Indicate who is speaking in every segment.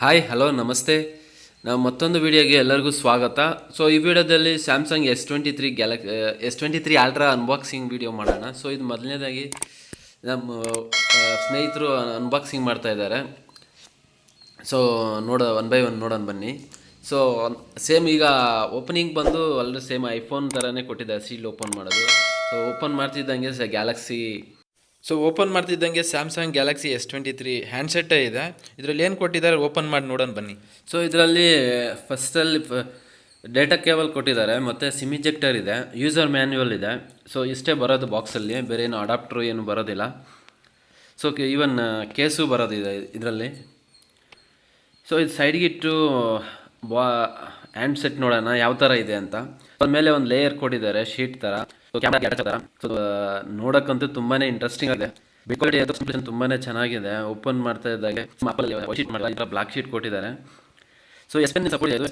Speaker 1: Hi hello ನಮಸ್ತೆ. ನಾವು ಮತ್ತೊಂದು ವಿಡಿಯೋಗೆ ಎಲ್ಲರಿಗೂ ಸ್ವಾಗತ. ಸೊ ಈ ವಿಡಿಯೋದಲ್ಲಿ Samsung S23 ultra unboxing video ಮಾಡೋಣ. ಸೊ ಇದು ಮೊದಲನೇದಾಗಿ ನಮ್ಮ ಸ್ನೇಹಿತರು ಅನ್ಬಾಕ್ಸಿಂಗ್ ಮಾಡ್ತಾ ಇದ್ದಾರೆ. ಸೊ ಒನ್ ಬೈ ಒನ್ ನೋಡೋಣ ಬನ್ನಿ. ಸೊ ಸೇಮ್ ಈಗ ಓಪನಿಂಗ್ ಬಂದು ಆಲ್ರೆಡಿ ಸೇಮ್ ಐಫೋನ್ ಥರನೇ ಕೊಟ್ಟಿದ್ದಾರೆ, ಸೀಲ್ ಓಪನ್ ಮಾಡೋದು. ಸೊ ಓಪನ್ ಮಾಡ್ತಿದ್ದಂಗೆ ಓಪನ್ ಮಾಡ್ತಿದ್ದಂಗೆ ಸ್ಯಾಮ್ಸಂಗ್ ಗ್ಯಾಲಕ್ಸಿ S23 ಹ್ಯಾಂಡ್ಸೆಟ್ಟೇ ಇದೆ. ಇದರಲ್ಲಿ ಏನು ಕೊಟ್ಟಿದ್ದಾರೆ ಓಪನ್ ಮಾಡಿ ನೋಡೋಣ ಬನ್ನಿ. ಸೊ ಇದರಲ್ಲಿ ಫಸ್ಟಲ್ಲಿ ಡೇಟಾ ಕೇಬಲ್ ಕೊಟ್ಟಿದ್ದಾರೆ, ಮತ್ತು ಸಿಮ್ ಇಜೆಕ್ಟರ್ ಇದೆ, ಯೂಸರ್ ಮ್ಯಾನ್ಯುವಲ್ ಇದೆ. ಸೊ ಇಷ್ಟೇ ಬರೋದು ಬಾಕ್ಸಲ್ಲಿ, ಬೇರೆ ಏನು ಅಡಾಪ್ಟ್ರು ಏನು ಬರೋದಿಲ್ಲ. ಸೊ ಈವನ್ ಕೇಸು ಬರೋದಿದೆ ಇದರಲ್ಲಿ. ಸೊ ಇದು ಸೈಡ್ಗಿಟ್ಟು ಹ್ಯಾಂಡ್ಸೆಟ್ ನೋಡೋಣ ಯಾವ ಥರ ಇದೆ ಅಂತ. ಮೇಲೆ ಒಂದು ಲೇಯರ್ ಕೊಟ್ಟಿದ್ದಾರೆ ಶೀಟ್ ಥರ. ಸೊ ಕ್ಯಾಮ್ರಾ ನೋಡೋಕ್ಕಂತೂ ತುಂಬಾ ಇಂಟ್ರೆಸ್ಟಿಂಗ್ ಆಗಿದೆ. ಬಿಲ್ಡ್ ಕ್ವಾಲಿಟಿ ತುಂಬಾ ಚೆನ್ನಾಗಿದೆ. ಓಪನ್ ಮಾಡ್ತಾ ಇದ್ದಾಗೆ ಬ್ಲಾಕ್ ಶೀಟ್ ಕೊಟ್ಟಿದ್ದಾರೆ. ಸೊ S-Pen ಸಪೋರ್ಟ್ ಇದೆ,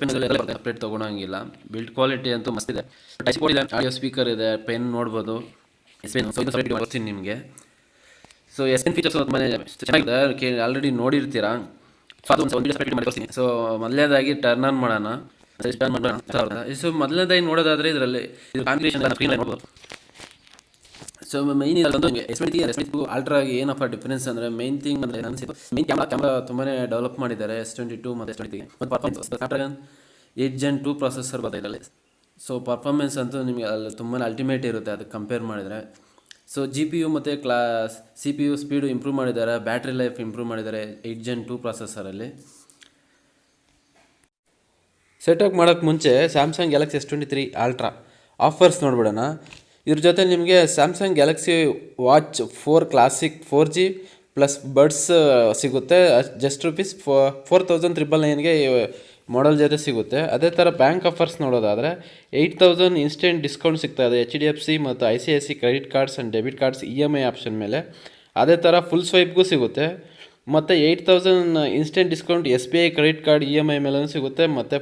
Speaker 1: ಸಪ್ರೇಟ್ ತೊಗೊಳಂಗಿಲ್ಲ. ಬಿಲ್ಡ್ ಕ್ವಾಲಿಟಿ ಅಂತೂ ಮಸ್ತ್ ಇದೆ. ಟಚ್ ಬೋರ್ಡ್ ಇದೆ, ಆಡಿಯೋ ಸ್ಪೀಕರ್ ಇದೆ, ಪೆನ್ ನೋಡ್ಬೋದು. ಬರ್ತೀನಿ ನಿಮಗೆ. ಸೊ S-Pen ಫೀಚರ್ಸ್ ತುಂಬಾ ಚೆನ್ನಾಗಿದೆ, ಆಲ್ರೆಡಿ ನೋಡಿರ್ತೀರಾ. ಸೊ ಅದು ಒಂದು ಸಪ್ರೇಟ್ ಮಾಡ್ಕೊಳ್ತೀನಿ. ಸೊ ಮೊದಲನೇದಾಗಿ ಟರ್ನ್ ಆನ್ ಮಾಡೋಣ. ಸೊ ಮೊದಲನೇದಾಗಿ ನೋಡೋದಾದರೆ ಇದರಲ್ಲಿ ನೋಡ್ಬೋದು. ಸೊ ಮೈನ್ S23 ಅಲ್ಟ್ರಾಗೆ ಏನಪ್ಪ ಡಿಫ್ರೆನ್ಸ್ ಅಂದರೆ ಮೈನ್ ಥಿಂಗ್ ಅಂದರೆ ಮೈನ್ ಕ್ಯಾಮ್ರಾ ತುಂಬಾ ಡೆವಲಪ್ ಮಾಡಿದ್ದಾರೆ S22 ಮತ್ತು S23. ಮತ್ತು ಪರ್ಫಾರ್ಮೆನ್ಸ್ ಸ್ನ್ಯಾಪ್ಡ್ರ್ಯಾಗನ್ 8 Gen 2 ಪ್ರೊಸೆಸರ್ ಬರ್ತದೆ ಇದರಲ್ಲಿ. ಸೊ ಪರ್ಫಾರ್ಮೆನ್ಸ್ ಅಂತೂ ನಿಮಗೆ ಅಲ್ಲಿ ತುಂಬಾ ಅಲ್ಟಿಮೇಟ್ ಇರುತ್ತೆ ಅದಕ್ಕೆ ಕಂಪೇರ್ ಮಾಡಿದರೆ. ಸೊ GPU ಮತ್ತು CPU ಸ್ಪೀಡು ಇಂಪ್ರೂವ್ ಮಾಡಿದ್ದಾರೆ, ಬ್ಯಾಟ್ರಿ ಲೈಫ್ ಇಂಪ್ರೂವ್ ಮಾಡಿದ್ದಾರೆ 8 Gen 2 ಪ್ರೊಸೆಸರಲ್ಲಿ. ಸೆಟಪ್ ಮಾಡೋಕ್ಕೆ ಮುಂಚೆ Samsung Galaxy S23 Ultra offers ನೋಡ್ಬಿಡೋಣ. ಇದ್ರ ಜೊತೆ ನಿಮಗೆ Samsung Galaxy Watch 4 Classic 4G plus buds ಸಿಗುತ್ತೆ. ಜಸ್ಟ್ ರುಪೀಸ್ 4,999ಗೆ ಮಾಡೆಲ್ ಜೊತೆ ಸಿಗುತ್ತೆ. ಅದೇ ಥರ ಬ್ಯಾಂಕ್ ಆಫರ್ಸ್ ನೋಡೋದಾದರೆ 8,000 ಇನ್ಸ್ಟೆಂಟ್ ಡಿಸ್ಕೌಂಟ್ ಸಿಗ್ತಾ ಇದೆ HDFC ಮತ್ತು ICICI credit cards and debit cards EMI option ಮೇಲೆ. ಅದೇ ಥರ ಫುಲ್ ಸ್ವೈಪ್ಗೂ ಸಿಗುತ್ತೆ. ಮತ್ತು 8,000 instant discount SBI credit card EMI ಮೇಲೂ ಸಿಗುತ್ತೆ, ಮತ್ತು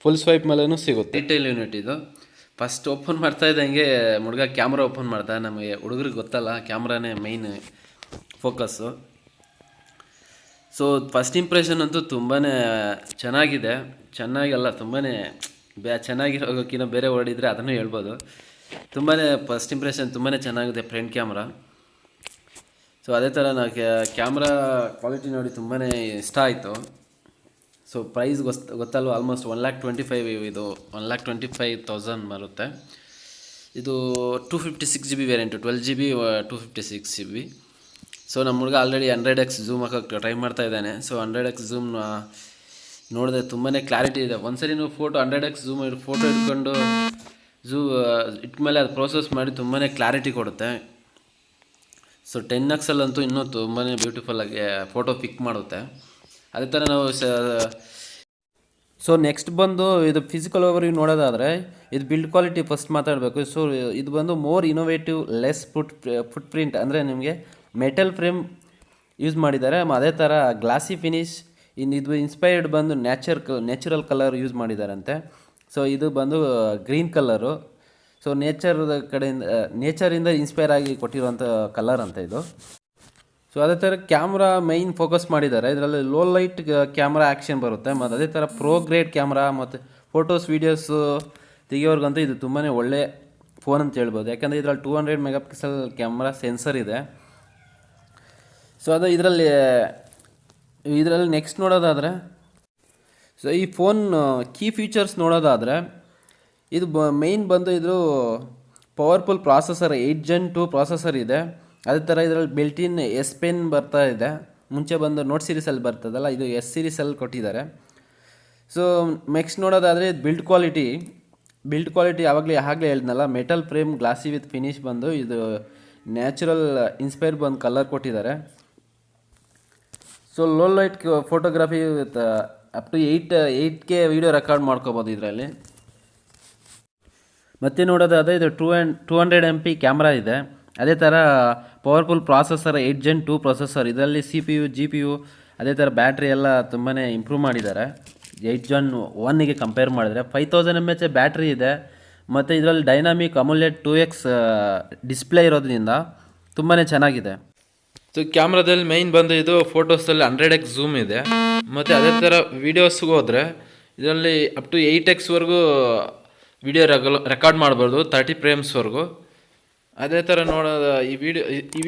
Speaker 1: ಫುಲ್ ಸ್ವೈಪ್ ಮೇಲೂ ಸಿಗುತ್ತೆ. ರಿಟೇಲ್ ಯೂನಿಟ್ ಇದು. ಫಸ್ಟ್ ಓಪನ್ ಮಾಡ್ತಾ ಇದ್ದಂಗೆ ಹುಡುಗ ಕ್ಯಾಮ್ರಾ ಓಪನ್ ಮಾಡ್ತಾ. ನಮಗೆ ಹುಡುಗರಿಗೆ ಗೊತ್ತಲ್ಲ, ಕ್ಯಾಮ್ರಾನೇ main focus. So first impression ಅಂತೂ ತುಂಬಾ ಚೆನ್ನಾಗಲ್ಲ, ತುಂಬಾ ಚೆನ್ನಾಗಿರೋಕ್ಕಿಂತ ಬೇರೆ ಹೊರಡಿದ್ರೆ ಅದನ್ನು ಹೇಳ್ಬೋದು. ತುಂಬಾ ಫಸ್ಟ್ ಇಂಪ್ರೆಷನ್ ತುಂಬಾ ಚೆನ್ನಾಗಿದೆ ಫ್ರಂಟ್ ಕ್ಯಾಮ್ರಾ. ಸೊ ಅದೇ ಥರ ನಾವು ಕ್ಯಾಮ್ರಾ ಕ್ವಾಲಿಟಿ ನೋಡಿ ತುಂಬಾ ಇಷ್ಟ ಆಯಿತು. ಸೊ ಪ್ರೈಸ್ ಗೊತ್ತಲ್ವ, ಆಲ್ಮೋಸ್ಟ್ 1,25,000 ಇದು 1,25,000 ಬರುತ್ತೆ. ಇದು 256GB variant, 12GB 256GB. So ನಮ್ಮ ಹುಡುಗ ಆಲ್ರೆಡಿ 100x ಝೂಮ್ ಹಾಕೋಕ್ಕೆ ಟ್ರೈ ಮಾಡ್ತಾ ಇದ್ದಾನೆ. ಸೊ 100x ಝೂಮ್ ನೋಡಿದ್ರೆ ತುಂಬಾ ಕ್ಲಾರಿಟಿ ಇದೆ. ಒಂದ್ಸರಿ ನೀವು 100x ಝೂಮ್ ಫೋಟೋ ಇಟ್ಕೊಂಡು ಇಟ್ಮೇಲೆ ಅದು ಪ್ರೋಸೆಸ್ ಮಾಡಿ ತುಂಬಾ ಕ್ಲಾರಿಟಿ ಕೊಡುತ್ತೆ. ಸೊ 10x ಇನ್ನೂ ತುಂಬಾ ಬ್ಯೂಟಿಫುಲ್ಲಾಗಿ ಫೋಟೋ ಪಿಕ್ ಮಾಡುತ್ತೆ. ಅದೇ ಥರ ನಾವು ಸೊ ನೆಕ್ಸ್ಟ್ ಬಂದು ಇದು ಫಿಸಿಕಲ್ ಓವರ್ವ್ಯೂ ನೋಡೋದಾದರೆ ಇದು ಬಿಲ್ಡ್ ಕ್ವಾಲಿಟಿ ಫಸ್ಟ್ ಮಾತಾಡಬೇಕು. ಸೊ ಇದು ಬಂದು more innovative, less foot print, ಅಂದರೆ ನಿಮಗೆ ಮೆಟಲ್ ಫ್ರೇಮ್ ಯೂಸ್ ಮಾಡಿದ್ದಾರೆ. ಅದೇ ಥರ ಗ್ಲಾಸಿ ಫಿನಿಶ್. ಇದು ಇನ್ಸ್ಪೈರ್ಡ್ ಬಂದು ನ್ಯಾಚುರಲ್ ಕಲರ್ ಯೂಸ್ ಮಾಡಿದ್ದಾರಂತೆ. ಸೊ ಇದು ಬಂದು ಗ್ರೀನ್ ಕಲರು. ಸೊ ನೇಚರಿಂದ ಇನ್ಸ್ಪೈರ್ ಆಗಿ ಕೊಟ್ಟಿರುವಂಥ ಕಲರ್ ಅಂತ ಇದು. ಸೊ ಅದೇ ಥರ ಕ್ಯಾಮ್ರಾ ಮೈನ್ ಫೋಕಸ್ ಮಾಡಿದ್ದಾರೆ. ಇದರಲ್ಲಿ ಲೋ ಲೈಟ್ ಕ್ಯಾಮ್ರಾ ಆ್ಯಕ್ಷನ್ ಬರುತ್ತೆ. ಮತ್ತು ಅದೇ ಥರ ಪ್ರೋ ಗ್ರೇಡ್ ಕ್ಯಾಮ್ರಾ ಮತ್ತು ಫೋಟೋಸ್ ವೀಡಿಯೋಸು ತೆಗಿಯೋರ್ಗಂತೂ ಇದು ತುಂಬಾ ಒಳ್ಳೆ ಫೋನ್ ಅಂತ ಹೇಳ್ಬೋದು. ಯಾಕಂದರೆ ಇದರಲ್ಲಿ 200 ಮೆಗಾಪಿಕ್ಸೆಲ್ ಕ್ಯಾಮ್ರಾ ಸೆನ್ಸರ್ ಇದೆ. ಸೊ ಅದು ಇದರಲ್ಲಿ ನೆಕ್ಸ್ಟ್ ನೋಡೋದಾದರೆ, ಸೊ ಈ ಫೋನ್ ಕೀ ಫೀಚರ್ಸ್ ನೋಡೋದಾದರೆ ಇದು ಮೇಯ್ನ್ ಬಂದು ಇದು ಪವರ್ಫುಲ್ ಪ್ರಾಸೆಸರ್ 8 Gen 2 ಪ್ರಾಸೆಸರ್ ಇದೆ. ಅದೇ ಥರ ಇದರಲ್ಲಿ ಬಿಲ್ಟಿನ್ S-Pen ಬರ್ತಾ ಇದೆ. ಮುಂಚೆ ಬಂದು ನೋಟ್ ಸೀರೀಸಲ್ಲಿ ಬರ್ತದಲ್ಲ, ಇದು S ಸೀರೀಸಲ್ಲಿ ಕೊಟ್ಟಿದ್ದಾರೆ. ಸೊ ನೆಕ್ಸ್ಟ್ ನೋಡೋದಾದರೆ ಬಿಲ್ಡ್ ಕ್ವಾಲಿಟಿ ಆಗಲೇ ಹೇಳಿದ್ನಲ್ಲ, metal frame glossy with finish ಬಂದು ಇದು ನ್ಯಾಚುರಲ್ ಇನ್ಸ್ಪೈರ್ ಬಂದು ಕಲರ್ ಕೊಟ್ಟಿದ್ದಾರೆ. So low light photography with up to 8K video record ಮಾಡ್ಕೋಬೋದು ಇದರಲ್ಲಿ. ಮತ್ತೆ ನೋಡೋದಾದರೆ ಇದು 200 MP ಕ್ಯಾಮ್ರಾ ಇದೆ. ಅದೇ ಥರ ಪವರ್ಫುಲ್ ಪ್ರಾಸೆಸರ್ 8 Gen 2 ಪ್ರೊಸೆಸರ್. ಇದರಲ್ಲಿ CPU GPU ಅದೇ ಥರ ಬ್ಯಾಟ್ರಿ ಎಲ್ಲ ತುಂಬಾ ಇಂಪ್ರೂವ್ ಮಾಡಿದ್ದಾರೆ 8 Gen 1ಗೆ ಕಂಪೇರ್ ಮಾಡಿದರೆ. 5000 mAh ಬ್ಯಾಟ್ರಿ ಇದೆ. ಮತ್ತು ಇದರಲ್ಲಿ ಡೈನಾಮಿಕ್ ಅಮೋಲೆಡ್ 2x ಡಿಸ್ಪ್ಲೇ ಇರೋದ್ರಿಂದ ತುಂಬಾ ಚೆನ್ನಾಗಿದೆ.
Speaker 2: ಸೊ ಕ್ಯಾಮ್ರಾದಲ್ಲಿ ಮೈನ್ ಬಂದು ಇದು ಫೋಟೋಸಲ್ಲಿ 100x ಝೂಮ್ ಇದೆ, ಮತ್ತು ಅದೇ ಥರ ವೀಡಿಯೋಸ್ಗೆ ಹೋದರೆ ಇದರಲ್ಲಿ up to 8x video record ಮಾಡ್ಬೋದು 30 ಫ್ರೇಮ್ಸ್ವರೆಗೂ. ಅದೇ ಥರ ನೋಡೋದು ಈ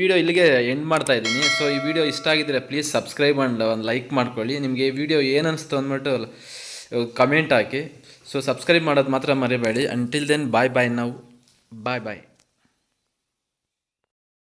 Speaker 2: ವಿಡಿಯೋ ಇಲ್ಲಿಗೆ ಎಂಡ್ ಮಾಡ್ತಾ ಇದ್ದೀನಿ. ಸೊ ಈ ವಿಡಿಯೋ ಇಷ್ಟ ಆಗಿದ್ದರೆ ಪ್ಲೀಸ್ ಸಬ್ಸ್ಕ್ರೈಬ್ ಆ್ಯಂಡ್ ಒಂದು ಲೈಕ್ ಮಾಡ್ಕೊಳ್ಳಿ. ನಿಮಗೆ ಈ ವಿಡಿಯೋ ಏನು ಅನಿಸ್ತು ಅಂದ್ಬಿಟ್ಟು ಕಮೆಂಟ್ ಹಾಕಿ. ಸೊ ಸಬ್ಸ್ಕ್ರೈಬ್ ಮಾಡೋದು ಮಾತ್ರ ಮರಿಬೇಡಿ. ಅಂಟಿಲ್ ದೆನ್ ಬಾಯ್ ನಾವು ಬಾಯ್.